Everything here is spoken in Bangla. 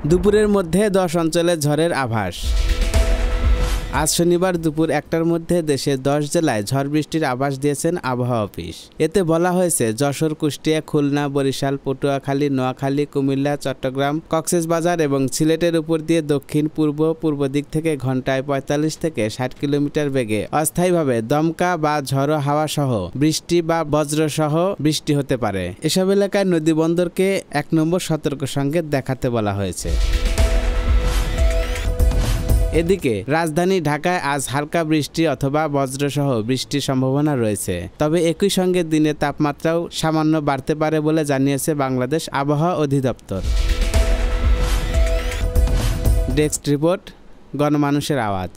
দুপুরের মধ্যে 10 অঞ্চলে ঝড়ের আভাস। আজ শনিবার দুপুর 1টার মধ্যে দেশের 10 জেলায় ঝড় বৃষ্টির আভাস দিয়েছেন আবহাওয়া অফিস। এতে বলা হয়েছে যশোর, কুষ্টিয়া, খুলনা, বরিশাল, পটুয়াখালী, নোয়াখালী, কুমিল্লা, চট্টগ্রাম, কক্সবাজার এবং সিলেটের উপর দিয়ে দক্ষিণ পূর্ব দিক থেকে ঘন্টায় 45 থেকে 60 কিলোমিটার বেগে অস্থায়ীভাবে দমকা বা ঝড়ো হাওয়া সহ বৃষ্টি বা বজ্র সহ বৃষ্টি হতে পারে। এসব এলাকায় নদী বন্দরকে 1 নম্বর সতর্ক সংকেত দেখাতে বলা হয়েছে। এদিকে রাজধানী ঢাকায় আজ হালকা বৃষ্টি অথবা বজ্রসহ বৃষ্টির সম্ভাবনা রয়েছে। তবে একই সঙ্গে দিনের তাপমাত্রাও সামান্য বাড়তে পারে বলে জানিয়েছে বাংলাদেশ আবহাওয়া অধিদপ্তর। ডেস্ক রিপোর্ট, গণমানুষের আওয়াজ।